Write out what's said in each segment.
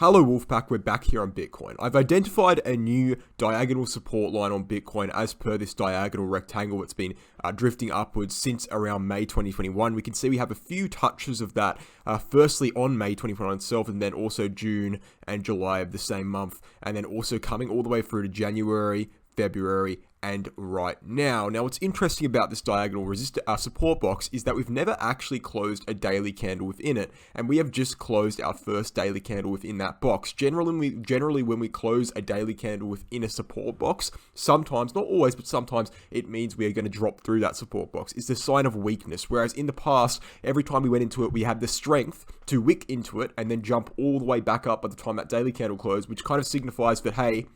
Hello Wolfpack, we're back here on Bitcoin. I've identified a new diagonal support line on Bitcoin as per this diagonal rectangle that's been drifting upwards since around May 2021. We can see we have a few touches of that, firstly on May 2021 itself, and then also June and July of the same month, and then also coming all the way through to January, February, and right now. Now, what's interesting about this diagonal support box is that we've never actually closed a daily candle within it, and we have just closed our first daily candle within that box. Generally, when we close a daily candle within a support box, sometimes, not always, but sometimes it means we are going to drop through that support box. It's a sign of weakness, whereas in the past, every time we went into it, we had the strength to wick into it and then jump all the way back up by the time that daily candle closed, which kind of signifies that, hey,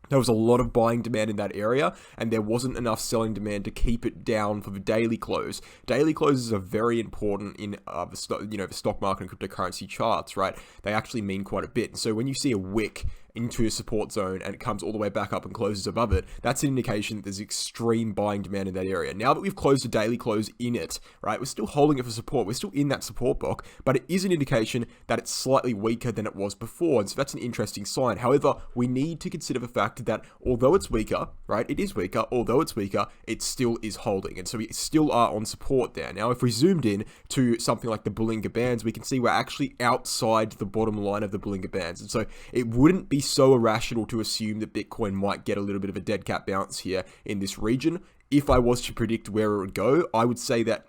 there was a lot of buying demand in that area, and there wasn't enough selling demand to keep it down for the daily close. Daily closes are very important in the stock market and cryptocurrency charts, right? They actually mean quite a bit. And so when you see a wick into a support zone and it comes all the way back up and closes above it, that's an indication that there's extreme buying demand in that area. Now that we've closed a daily close in it, right, we're still holding it for support. We're still in that support block, but it is an indication that it's slightly weaker than it was before. And so that's an interesting sign. However, we need to consider the fact that although it's weaker, right, it is weaker, although it's weaker, it still is holding. And so we still are on support there. Now, if we zoomed in to something like the Bollinger Bands, we can see we're actually outside the bottom line of the Bollinger Bands. And so it wouldn't be so irrational to assume that Bitcoin might get a little bit of a dead cat bounce here in this region. If I was to predict where it would go, I would say that,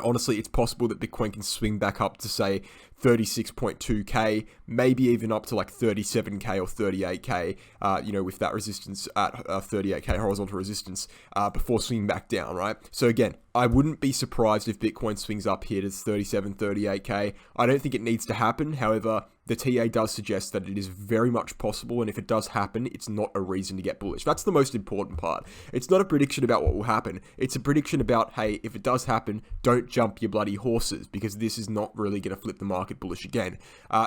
honestly, it's possible that Bitcoin can swing back up to, say, 36.2k, maybe even up to like 37k or 38k, with that resistance at 38k horizontal resistance before swinging back down, right? So again, I wouldn't be surprised if Bitcoin swings up here to 37, 38k. I don't think it needs to happen. However, the TA does suggest that it is very much possible, and if it does happen, it's not a reason to get bullish. That's the most important part. It's not a prediction about what will happen. It's a prediction about, hey, if it does happen, don't jump your bloody horses, because this is not really going to flip the market bullish again.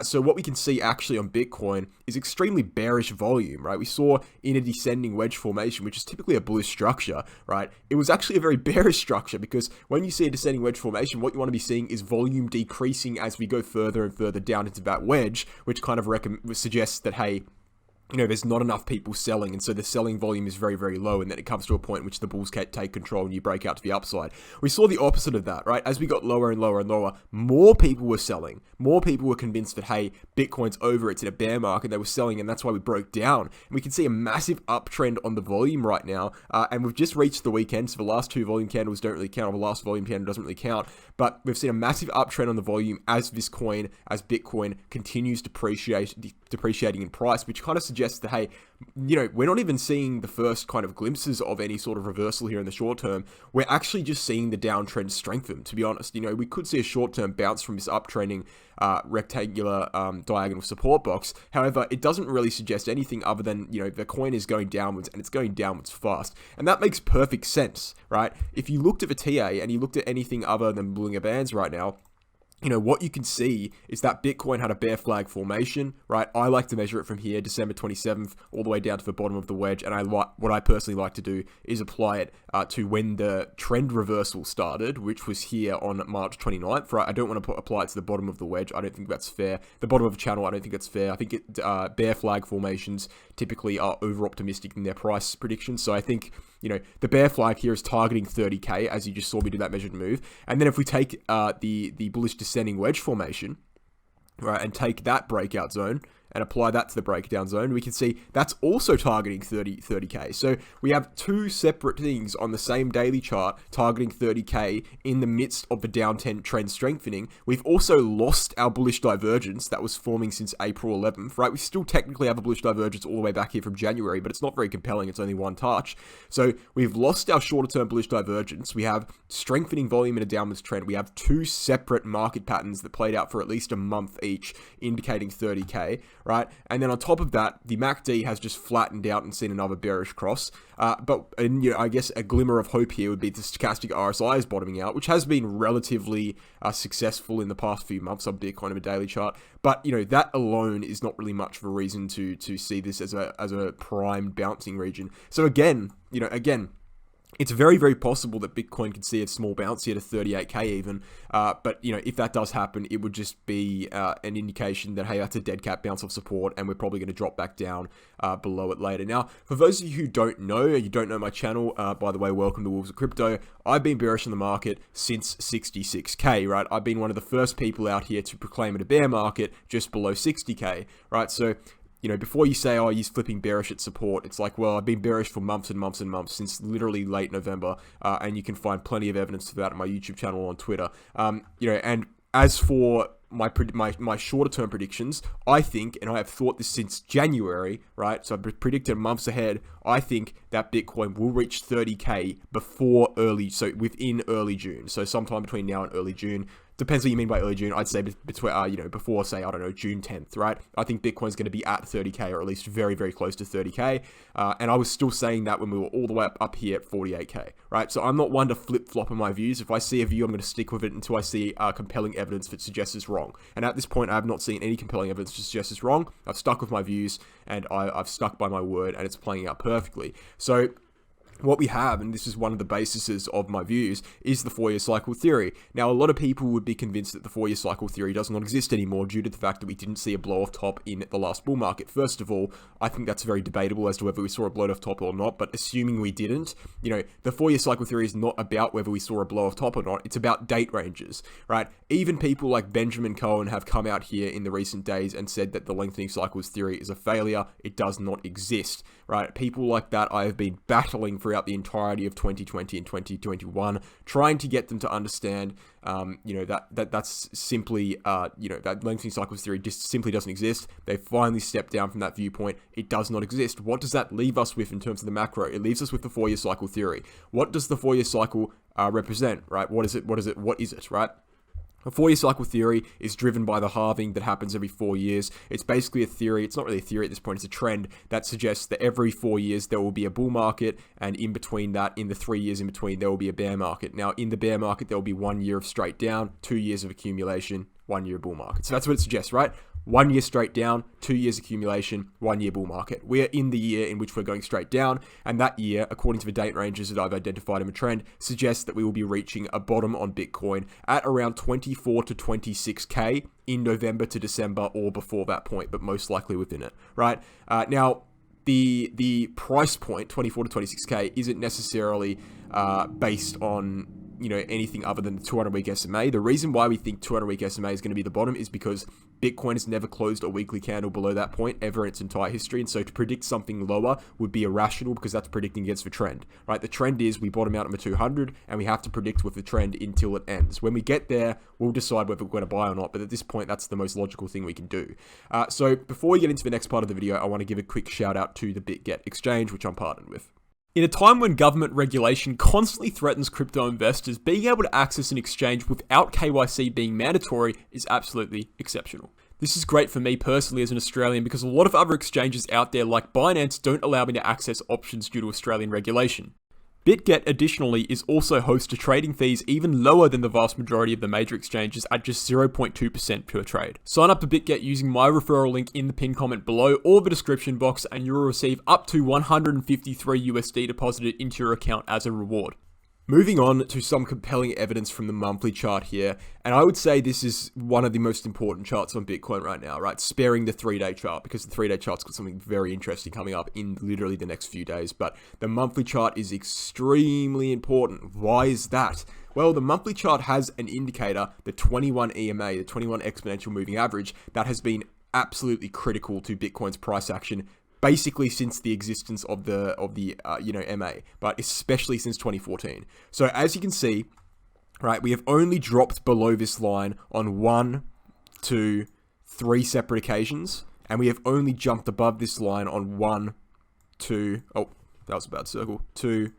So what we can see actually on Bitcoin is extremely bearish volume, right? We saw in a descending wedge formation, which is typically a bullish structure, right? It was actually a very bearish structure, because when you see a descending wedge formation, what you want to be seeing is volume decreasing as we go further and further down into that wedge, which kind of suggests that, hey, there's not enough people selling, and so the selling volume is very, very low, and then it comes to a point in which the bulls take control and you break out to the upside. We saw the opposite of that, right? As we got lower and lower and lower, more people were selling. More people were convinced that, hey, Bitcoin's over, it's in a bear market, they were selling, and that's why we broke down. And we can see a massive uptrend on the volume right now, and we've just reached the weekend, so the last two volume candles don't really count, or the last volume candle doesn't really count, but we've seen a massive uptrend on the volume as Bitcoin continues depreciating in price, which kind of suggests that, hey, we're not even seeing the first kind of glimpses of any sort of reversal here in the short term. We're actually just seeing the downtrend strengthen, to be honest. We could see a short-term bounce from this uptrending rectangular diagonal support box. However, it doesn't really suggest anything other than, the coin is going downwards, and it's going downwards fast. And that makes perfect sense, right? If you looked at the TA and you looked at anything other than Bollinger Bands right now, what you can see is that Bitcoin had a bear flag formation, right? I like to measure it from here, December 27th, all the way down to the bottom of the wedge. And what I personally like to do is apply it to when the trend reversal started, which was here on March 29th, right? I don't want to apply it to the bottom of the wedge. I don't think that's fair. The bottom of the channel, I don't think that's fair. I think bear flag formations typically are over optimistic in their price predictions. So I think, the bear flag here is targeting 30k, as you just saw me do that measured move. And then if we take the bullish descending wedge formation, right, and take that breakout zone and apply that to the breakdown zone, we can see that's also targeting 30k. So we have two separate things on the same daily chart targeting 30k in the midst of the downtrend trend strengthening. We've also lost our bullish divergence that was forming since April 11th, right? We still technically have a bullish divergence all the way back here from January, but it's not very compelling. It's only one touch. So we've lost our shorter term bullish divergence. We have strengthening volume in a downwards trend. We have two separate market patterns that played out for at least a month each, indicating 30k. Right? And then on top of that, the MACD has just flattened out and seen another bearish cross. I guess a glimmer of hope here would be the stochastic RSI is bottoming out, which has been relatively successful in the past few months on Bitcoin of a daily chart. But, that alone is not really much of a reason to see this as a prime bouncing region. So again, it's very, very possible that Bitcoin could see a small bounce here to 38k even. But, you know, if that does happen, it would just be an indication that, hey, that's a dead cat bounce off support, and we're probably going to drop back down below it later. Now, for those of you who don't know, you don't know my channel, by the way, welcome to Wolves of Crypto. I've been bearish in the market since 66k, right? I've been one of the first people out here to proclaim it a bear market just below 60k, right? So, you know, before you say, oh, he's flipping bearish at support, it's like, well, I've been bearish for months and months and months, since literally late November, and you can find plenty of evidence for that on my YouTube channel on Twitter. You know, and as for my shorter term predictions, I think, and I have thought this since January, right? So I've predicted months ahead. I think that Bitcoin will reach 30k within early June. So sometime between now and early June. Depends what you mean by early June. I'd say between, you know, before, say, I don't know, June 10th, right? I think Bitcoin's going to be at 30k, or at least very, very close to 30k. And I was still saying that when we were all the way up here at 48k, right? So I'm not one to flip-flop on my views. If I see a view, I'm going to stick with it until I see compelling evidence that suggests it's wrong. And at this point, I have not seen any compelling evidence to suggest it's wrong. I've stuck with my views, and I've stuck by my word, and it's playing out perfectly. So what we have, and this is one of the bases of my views, is the 4-year cycle theory. Now, a lot of people would be convinced that the 4-year cycle theory does not exist anymore due to the fact that we didn't see a blow-off top in the last bull market. First of all, I think that's very debatable as to whether we saw a blow-off top or not, but assuming we didn't, you know, the 4-year cycle theory is not about whether we saw a blow-off top or not. It's about date ranges, right? Even people like Benjamin Cohen have come out here in the recent days and said that the lengthening cycles theory is a failure. It does not exist, right? People like that I have been battling throughout the entirety of 2020 and 2021, trying to get them to understand, you know, that's simply, you know, that lengthening cycles theory just simply doesn't exist. They finally stepped down from that viewpoint. It does not exist. What does that leave us with in terms of the macro? It leaves us with the 4-year cycle theory. What does the 4-year cycle represent, right? What is it, right? A 4-year cycle theory is driven by the halving that happens every 4 years. It's basically a theory. It's not really a theory at this point. It's a trend that suggests that every 4 years there will be a bull market, and in between that, in the 3 years in between, there will be a bear market. Now, in the bear market, there will be 1 year of straight down, 2 years of accumulation, 1 year bull market. So that's what it suggests, right? 1 year straight down, 2 years accumulation, 1 year bull market. We're in the year in which we're going straight down, and that year, according to the date ranges that I've identified in the trend, suggests that we will be reaching a bottom on Bitcoin at around 24 to 26k in November to December, or before that point, but most likely within it, right? Now, the price point, 24 to 26k, isn't necessarily based on, you know, anything other than the 200-week SMA. The reason why we think 200-week SMA is going to be the bottom is because Bitcoin has never closed a weekly candle below that point ever in its entire history, and so to predict something lower would be irrational, because that's predicting against the trend, right? The trend is we bottom out at the 200, and we have to predict with the trend until it ends. When we get there, we'll decide whether we're going to buy or not, but at this point, that's the most logical thing we can do. So before we get into the next part of the video, I want to give a quick shout out to the BitGet Exchange, which I'm partnered with. In a time when government regulation constantly threatens crypto investors, being able to access an exchange without KYC being mandatory is absolutely exceptional. This is great for me personally as an Australian, because a lot of other exchanges out there like Binance don't allow me to access options due to Australian regulation. BitGet additionally is also host to trading fees even lower than the vast majority of the major exchanges at just 0.2% per trade. Sign up to BitGet using my referral link in the pinned comment below or the description box, and you will receive up to 153 USD deposited into your account as a reward. Moving on to some compelling evidence from the monthly chart here, and I would say this is one of the most important charts on Bitcoin right now, right? Sparing the 3-day chart, because the 3-day chart's got something very interesting coming up in literally the next few days, but the monthly chart is extremely important. Why is that? Well, the monthly chart has an indicator, the 21 EMA, the 21 exponential moving average, that has been absolutely critical to Bitcoin's price action basically since the existence of the MA, but especially since 2014. So as you can see, right, we have only dropped below this line on 1, 2, 3 separate occasions, and we have only jumped above this line on 1, 2, oh, that was a bad circle, 2,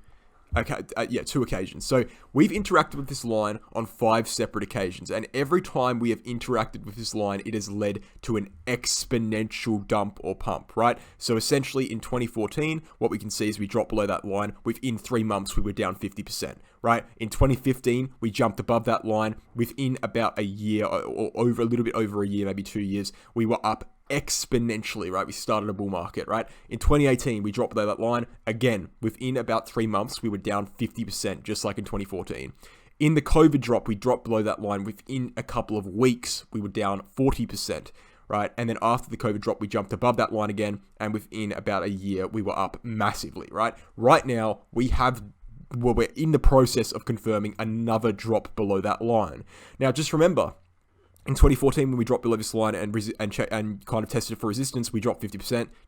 okay, 2 occasions. So we've interacted with this line on 5 separate occasions, and every time we have interacted with this line, it has led to an exponential dump or pump, right? So essentially in 2014, what we can see is we dropped below that line. Within 3 months, we were down 50%, right? In 2015, we jumped above that line. Within about a year, or over a little bit over a year, maybe 2 years, we were up exponentially, right? We started a bull market, right? In 2018, we dropped below that line. Again, within about 3 months, we were down 50%, just like in 2014. In the COVID drop, we dropped below that line. Within a couple of weeks, we were down 40%, right? And then after the COVID drop, we jumped above that line again. And within about a year, we were up massively, right? Right now, we're in the process of confirming another drop below that line. Now, just remember, in 2014, when we dropped below this line and kind of tested for resistance, we dropped 50%.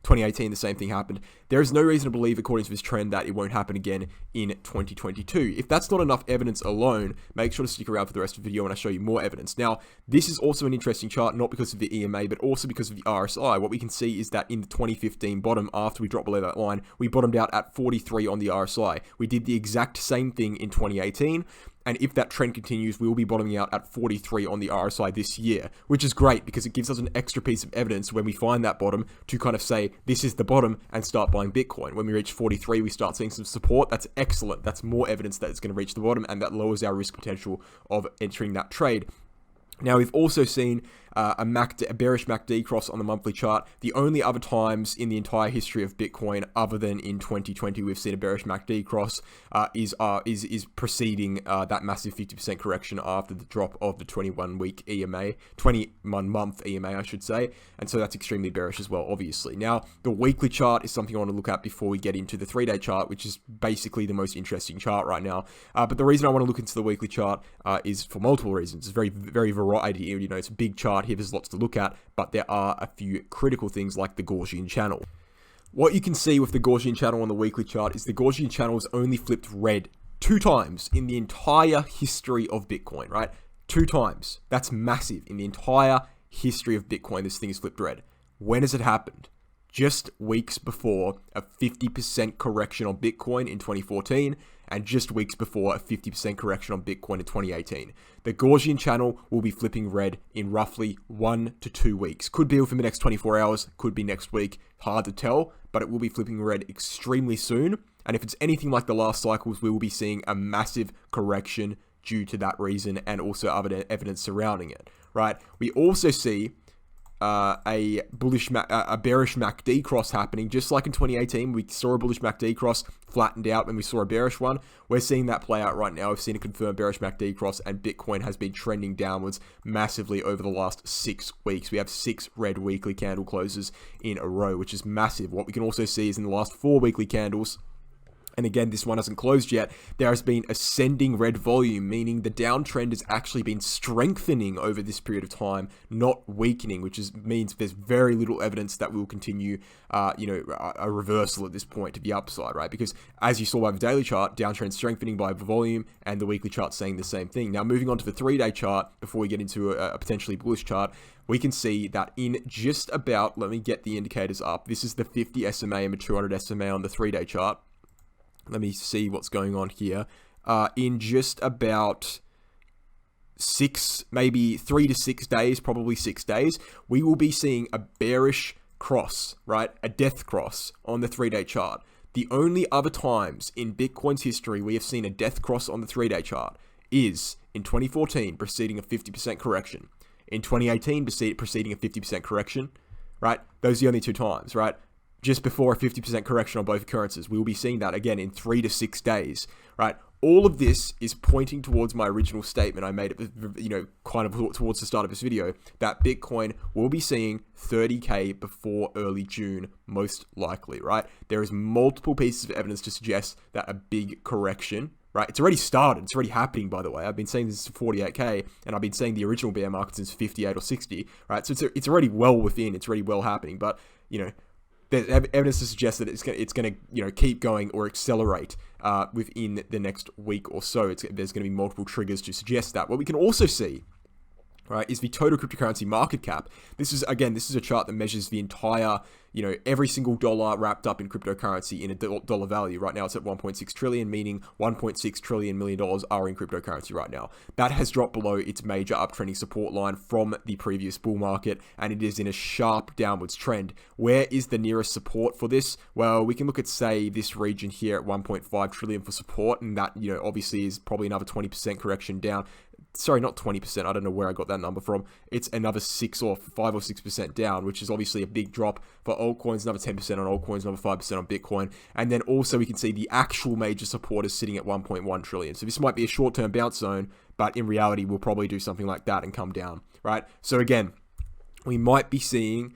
2018, the same thing happened. There is no reason to believe, according to this trend, that it won't happen again in 2022. If that's not enough evidence alone, make sure to stick around for the rest of the video when I show you more evidence. Now, this is also an interesting chart, not because of the EMA, but also because of the RSI. What we can see is that in the 2015 bottom, after we dropped below that line, we bottomed out at 43 on the RSI. We did the exact same thing in 2018. And if that trend continues, we will be bottoming out at 43 on the RSI this year, which is great because it gives us an extra piece of evidence when we find that bottom to kind of say, this is the bottom, and start buying Bitcoin. When we reach 43, we start seeing some support. That's excellent. That's more evidence that it's going to reach the bottom, and that lowers our risk potential of entering that trade. Now, we've also seen a bearish MACD cross on the monthly chart. The only other times in the entire history of Bitcoin, other than in 2020, we've seen a bearish MACD cross is preceding that massive 50% correction after the drop of the 21-week EMA, 21-month EMA, I should say. And so that's extremely bearish as well, obviously. Now, the weekly chart is something I want to look at before we get into the 3-day chart, which is basically the most interesting chart right now. But the reason I want to look into the weekly chart is for multiple reasons. It's very, very variety. You know, it's a big chart here. There's lots to look at, but there are a few critical things like the Gaussian channel. What you can see with the Gaussian channel on the weekly chart is the Gaussian channel has only flipped red 2 times in the entire history of Bitcoin, right? 2 times. That's massive. In the entire history of Bitcoin, this thing has flipped red. When has it happened? Just weeks before a 50% correction on Bitcoin in 2014, and just weeks before a 50% correction on Bitcoin in 2018. The Gaussian channel will be flipping red in roughly 1 to 2 weeks. Could be within the next 24 hours, could be next week. Hard to tell, but it will be flipping red extremely soon. And if it's anything like the last cycles, we will be seeing a massive correction due to that reason, and also other evidence surrounding it, right? We also see a bearish MACD cross happening, just like in 2018. We saw a bullish MACD cross, flattened out when we saw a bearish one. We're seeing that play out right now. We've seen a confirmed bearish MACD cross, and Bitcoin has been trending downwards massively over the last 6 weeks. We have 6 red weekly candle closes in a row, which is massive. What we can also see is in the last 4 weekly candles, and again, this one hasn't closed yet, there has been ascending red volume, meaning the downtrend has actually been strengthening over this period of time, not weakening, which means there's very little evidence that we will continue, a reversal at this point to the upside, right? Because as you saw by the daily chart, downtrend strengthening by volume, and the weekly chart saying the same thing. Now, moving on to the 3-day chart, before we get into a potentially bullish chart, we can see that in just about, let me get the indicators up. This is the 50 SMA and the 200 SMA on the 3-day chart. Let me see what's going on here. In just about 6, maybe 3 to 6 days, probably 6 days, we will be seeing a bearish cross, right? A death cross on the 3-day chart. The only other times in Bitcoin's history we have seen a death cross on the 3-day chart is in 2014, preceding a 50% correction. In 2018, preceding a 50% correction, right? Those are the only 2 times, right? Just before a 50% correction on both occurrences. We will be seeing that again in 3 to 6 days, right? All of this is pointing towards my original statement I made, kind of towards the start of this video, that Bitcoin will be seeing 30K before early June, most likely, right? There is multiple pieces of evidence to suggest that a big correction, right? It's already started. It's already happening, by the way. I've been saying this to 48K, and I've been saying the original bear market since 58 or 60, right? So it's already well within. It's already well happening, but, there's evidence to suggest that it's going to keep going or accelerate within the next week or so. There's going to be multiple triggers to suggest that. What we can also see, right, is the total cryptocurrency market cap. This is a chart that measures the entire, every single dollar wrapped up in cryptocurrency in a dollar value. Right now it's at 1.6 trillion, meaning 1.6 trillion million dollars are in cryptocurrency right now. That has dropped below its major uptrending support line from the previous bull market, and it is in a sharp downwards trend. Where is the nearest support for this? Well, we can look at, say, this region here at 1.5 trillion for support, and that, obviously is probably another 20% correction down. sorry, not 20%. I don't know where I got that number from. It's another 5 or 6% down, which is obviously a big drop for altcoins, another 10% on altcoins, another 5% on Bitcoin. And then also we can see the actual major support is sitting at 1.1 trillion. So this might be a short-term bounce zone, but in reality, we'll probably do something like that and come down, right? So again, we might be seeing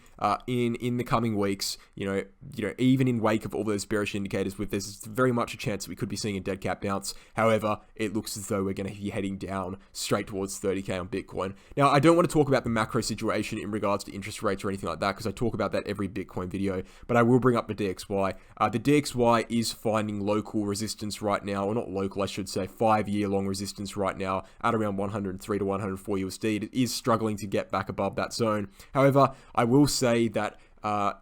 in the coming weeks, even in wake of all those bearish indicators, there's very much a chance that we could be seeing a dead cat bounce. However, it looks as though we're going to be heading down straight towards 30K on Bitcoin. Now, I don't want to talk about the macro situation in regards to interest rates or anything like that, because I talk about that every Bitcoin video, but I will bring up the DXY. The DXY is finding local resistance right now, or not local, I should say, 5-year long resistance right now at around 103 to 104 USD. It is struggling to get back above that zone. However, I will say that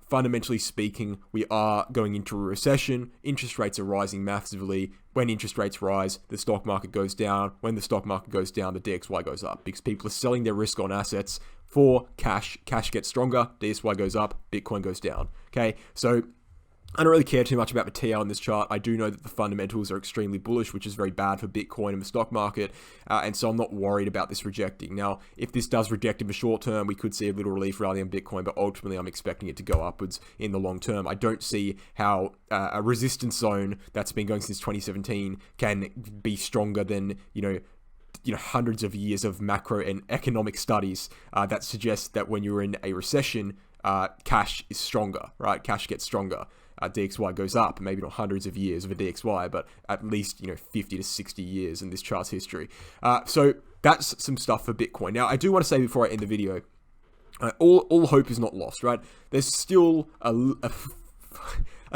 fundamentally speaking, we are going into a recession. Interest rates are rising massively. When interest rates rise, the stock market goes down. When the stock market goes down, the DXY goes up because people are selling their risk on assets for cash. Cash gets stronger, DXY goes up, Bitcoin goes down. Okay, so I don't really care too much about the TL in this chart. I do know that the fundamentals are extremely bullish, which is very bad for Bitcoin and the stock market. And so I'm not worried about this rejecting. Now, if this does reject in the short term, we could see a little relief rally on Bitcoin, but ultimately I'm expecting it to go upwards in the long term. I don't see how a resistance zone that's been going since 2017 can be stronger than, hundreds of years of macro and economic studies that suggest that when you're in a recession, cash is stronger, right? Cash gets stronger. DXY goes up, maybe not hundreds of years of a DXY, but at least, 50 to 60 years in this chart's history. So that's some stuff for Bitcoin. Now, I do want to say before I end the video, all hope is not lost, right? There's still a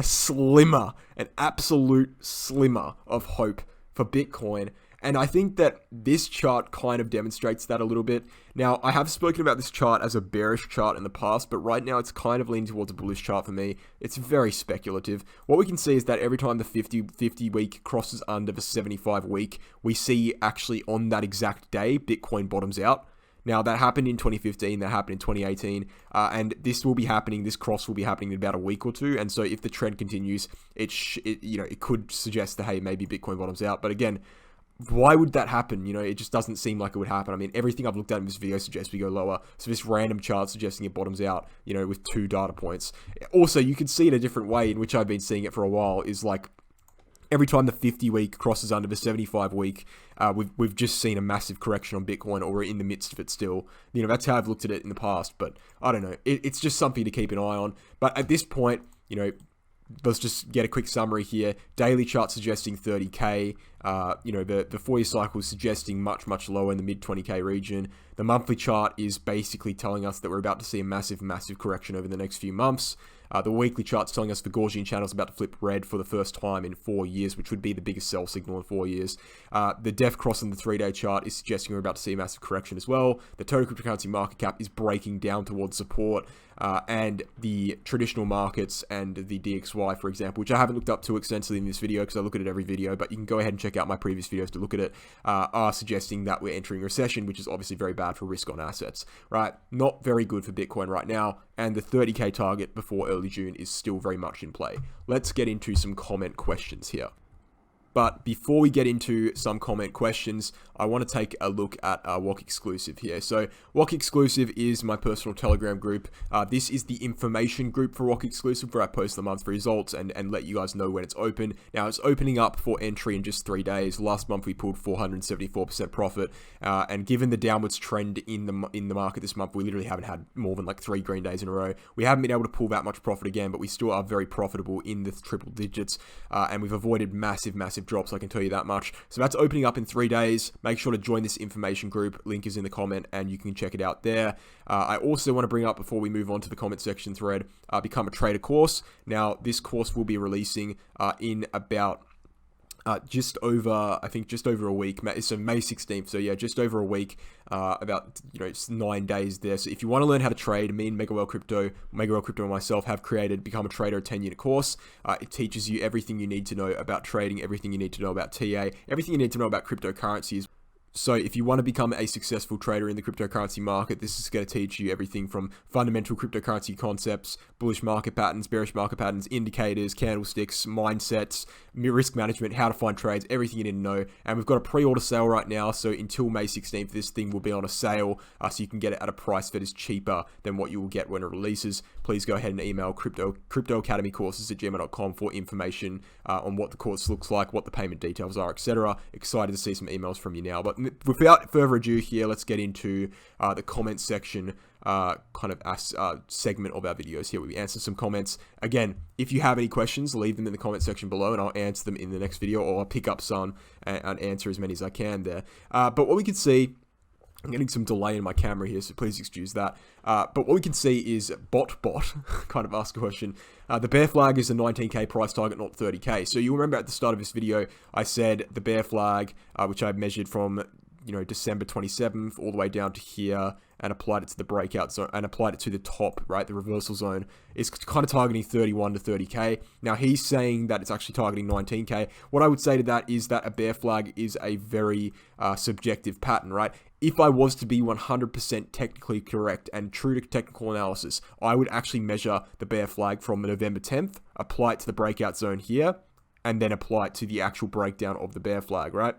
slimmer, an absolute slimmer of hope for Bitcoin. And I think that this chart kind of demonstrates that a little bit. Now, I have spoken about this chart as a bearish chart in the past, but right now it's kind of leaning towards a bullish chart for me. It's very speculative. What we can see is that every time the 50 week crosses under the 75 week, we see actually on that exact day, Bitcoin bottoms out. Now, that happened in 2015, that happened in 2018, and this will be happening, this cross will be happening in about a week or two, and so if the trend continues, it could suggest that, hey, maybe Bitcoin bottoms out, but again, why would that happen? It just doesn't seem like it would happen. I mean, everything I've looked at in this video suggests we go lower. So this random chart suggesting it bottoms out, with 2 data points. Also, you can see it a different way in which I've been seeing it for a while is like every time the 50 week crosses under the 75 week, we've just seen a massive correction on Bitcoin, or we're in the midst of it still. That's how I've looked at it in the past, but I don't know. It's just something to keep an eye on. But at this point, let's just get a quick summary here. Daily chart suggesting 30K. The 4-year cycle is suggesting much, much lower in the mid 20K region. The monthly chart is basically telling us that we're about to see a massive, massive correction over the next few months. The weekly chart's telling us the Gaussian channel is about to flip red for the first time in 4 years, which would be the biggest sell signal in 4 years. The def cross in the 3-day chart is suggesting we're about to see a massive correction as well. The total cryptocurrency market cap is breaking down towards support, and the traditional markets and the DXY, for example, which I haven't looked up too extensively in this video because I look at it every video, but you can go ahead and check out my previous videos to look at it, are suggesting that we're entering recession, which is obviously very bad for risk on assets, right? Not very good for Bitcoin right now, and the 30K target before early June is still very much in play. Let's get into some comment questions here. But before we get into some comment questions, I want to take a look at WOC Exclusive here. So WOC Exclusive is my personal Telegram group. This is the information group for WOC Exclusive where I post the monthly results and let you guys know when it's open. Now it's opening up for entry in just 3 days. Last month we pulled 474% profit. And given the downwards trend in the market this month, we literally haven't had more than like 3 green days in a row. We haven't been able to pull that much profit again, but we still are very profitable in the triple digits. And we've avoided massive drops, I can tell you that much. So that's opening up in 3 days. Make sure to join this information group. Link is in the comment and you can check it out there. I also want to bring up, before we move on to the comment section thread, Become a Trader course. Now, this course will be releasing in about just over a week. So May 16th. So yeah, just over a week, about, it's 9 days there. So if you want to learn how to trade, me and Mega Crypto and myself have created Become a Trader, a 10-unit course. It teaches you everything you need to know about trading, everything you need to know about TA, everything you need to know about cryptocurrencies. So if you want to become a successful trader in the cryptocurrency market, this is going to teach you everything from fundamental cryptocurrency concepts, bullish market patterns, bearish market patterns, indicators, candlesticks, mindsets, risk management, how to find trades, everything you need to know. And we've got a pre-order sale right now. So until May 16th, this thing will be on a sale. So you can get it at a price that is cheaper than what you will get when it releases. Please go ahead and email cryptoacademycourses@gmail.com for information on what the course looks like, what the payment details are, etc. Excited to see some emails from you now. But without further ado here, let's get into the comment section segment of our videos here where we answer some comments. Again, if you have any questions, leave them in the comment section below and I'll answer them in the next video, or I'll pick up some and answer as many as I can there. But what we can see, I'm getting some delay in my camera here, so please excuse that. But what we can see is bot kind of ask a question. The bear flag is a 19k price target, not 30k. So you remember at the start of this video, I said the bear flag, which I measured from December 27th all the way down to here, and applied it to the breakout zone and applied it to the top, right? The reversal zone is kind of targeting 31 to 30k. Now he's saying that it's actually targeting 19k. What I would say to that is that a bear flag is a very subjective pattern, right? If I was to be 100% technically correct and true to technical analysis, I would actually measure the bear flag from November 10th, apply it to the breakout zone here, and then apply it to the actual breakdown of the bear flag, right?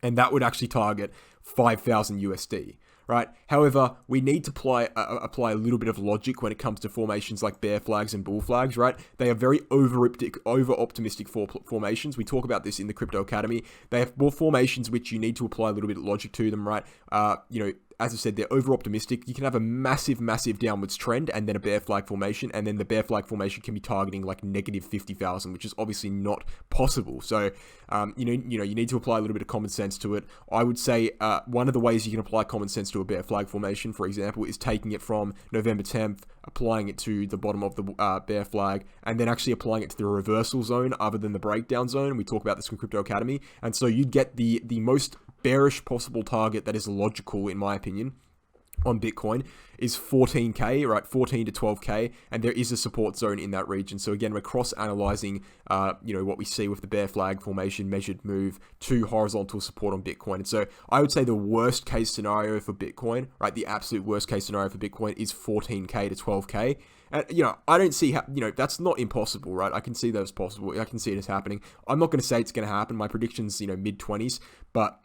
And that would actually target 5,000 USD, right? However, we need to apply a little bit of logic when it comes to formations like bear flags and bull flags, right? They are very over-optimistic formations. We talk about this in the Crypto Academy. They have more formations which you need to apply a little bit of logic to them, right? As I said, they're over-optimistic. You can have a massive downwards trend and then a bear flag formation, and then the bear flag formation can be targeting like negative 50,000, which is obviously not possible. So, you need to apply a little bit of common sense to it. I would say one of the ways you can apply common sense to a bear flag formation, for example, is taking it from November 10th, applying it to the bottom of the bear flag, and then actually applying it to the reversal zone other than the breakdown zone. We talk about this in Crypto Academy. And so you get the most bearish possible target that is logical, in my opinion, on Bitcoin is 14k, right? 14 to 12k, and there is a support zone in that region. So again, we're cross-analyzing, what we see with the bear flag formation, measured move to horizontal support on Bitcoin. And so I would say the worst case scenario for Bitcoin, right? The absolute worst case scenario for Bitcoin is 14k to 12k. And, I don't see how, that's not impossible, right? I can see that as possible. I can see it as happening. I'm not going to say it's going to happen. My prediction's, mid-20s, but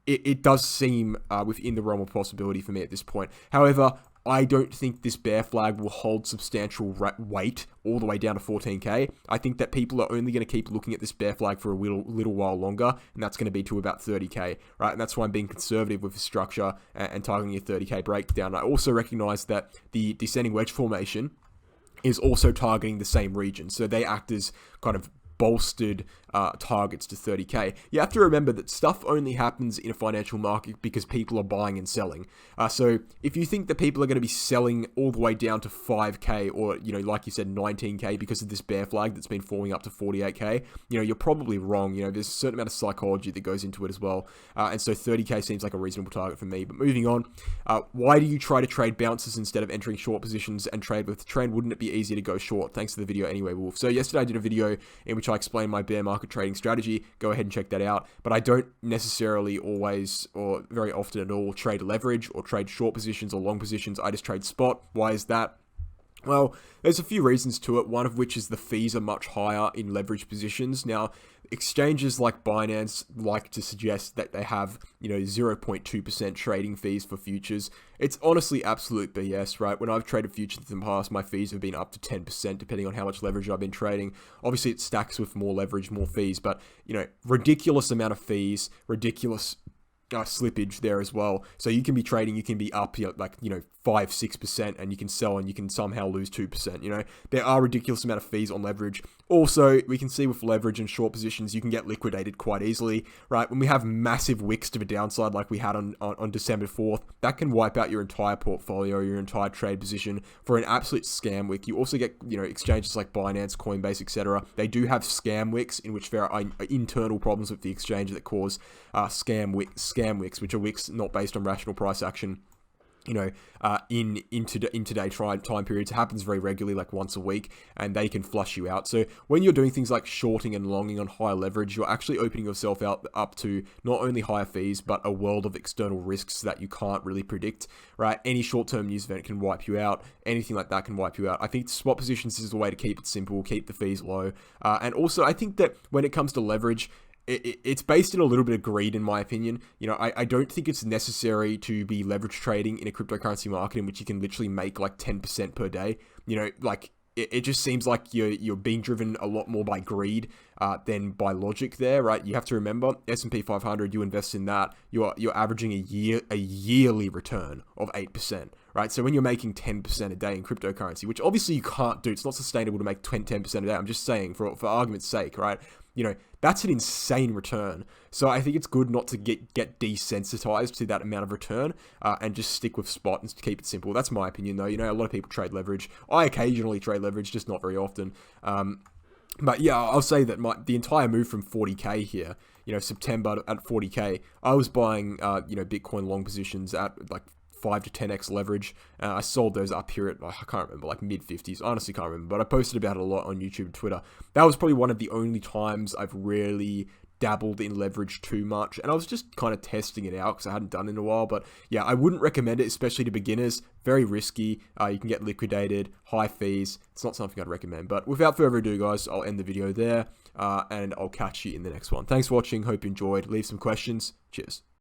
it does seem within the realm of possibility for me at this point. However, I don't think this bear flag will hold substantial weight all the way down to 14k. I think that people are only going to keep looking at this bear flag for a little while longer, and that's going to be to about 30k, right? And that's why I'm being conservative with the structure and targeting a 30k breakdown. I also recognize that the descending wedge formation is also targeting the same region, so they act as kind of bolstered targets to 30k. You have to remember that stuff only happens in a financial market because people are buying and selling. So if you think that people are going to be selling all the way down to 5k or, like you said, 19k because of this bear flag that's been forming up to 48k, you're probably wrong. There's a certain amount of psychology that goes into it as well. And so 30k seems like a reasonable target for me. But moving on, why do you try to trade bounces instead of entering short positions and trade with the trend? Wouldn't it be easier to go short? Thanks for the video anyway, Wolf. So yesterday I did a video in which I explained my bear market trading strategy. Go ahead and check that out. But I don't necessarily always or very often at all trade leverage or trade short positions or long positions. I just trade spot. Why is that? Well, there's a few reasons to it, one of which is the fees are much higher in leverage positions. Now, exchanges like Binance like to suggest that they have, 0.2% trading fees for futures. It's honestly absolute BS, right? When I've traded futures in the past, my fees have been up to 10% depending on how much leverage I've been trading. Obviously, it stacks with more leverage, more fees, but, ridiculous amount of fees, ridiculous slippage there as well. So you can be trading, you can be up 5-6%, and you can sell and you can somehow lose 2%. There are ridiculous amount of fees on leverage. Also, we can see with leverage and short positions, you can get liquidated quite easily, right? When we have massive wicks to the downside like we had on December 4th, that can wipe out your entire portfolio, your entire trade position for an absolute scam wick. You also get, exchanges like Binance, Coinbase, etc. They do have scam wicks in which there are internal problems with the exchange that cause scam wicks, which are wicks not based on rational price action. in intraday time periods. It happens very regularly, like once a week, and they can flush you out. So when you're doing things like shorting and longing on higher leverage, you're actually opening yourself up to not only higher fees, but a world of external risks that you can't really predict, right? Any short-term news event can wipe you out. Anything like that can wipe you out. I think spot positions is the way to keep it simple, keep the fees low. And also, I think that when it comes to leverage, it's based in a little bit of greed, in my opinion. I don't think it's necessary to be leverage trading in a cryptocurrency market in which you can literally make like 10% per day. Like it just seems like you're being driven a lot more by greed than by logic there, right? You have to remember, S&P 500, you invest in that, you're averaging a yearly return of 8%, right? So when you're making 10% a day in cryptocurrency, which obviously you can't do, it's not sustainable to make 10% a day. I'm just saying for argument's sake, right? That's an insane return. So I think it's good not to get desensitized to that amount of return and just stick with spot and keep it simple. That's my opinion, though. A lot of people trade leverage. I occasionally trade leverage, just not very often. But yeah, I'll say that the entire move from 40K here, September at 40K, I was buying, Bitcoin long positions at like 5 to 10x leverage. I sold those up here at, I can't remember, like mid 50s. Honestly, can't remember, but I posted about it a lot on YouTube and Twitter. That was probably one of the only times I've really dabbled in leverage too much, and I was just kind of testing it out because I hadn't done it in a while. But yeah, I wouldn't recommend it, especially to beginners. Very risky. You can get liquidated, high fees. It's not something I'd recommend. But without further ado, guys, I'll end the video there, and I'll catch you in the next one. Thanks for watching. Hope you enjoyed. Leave some questions. Cheers.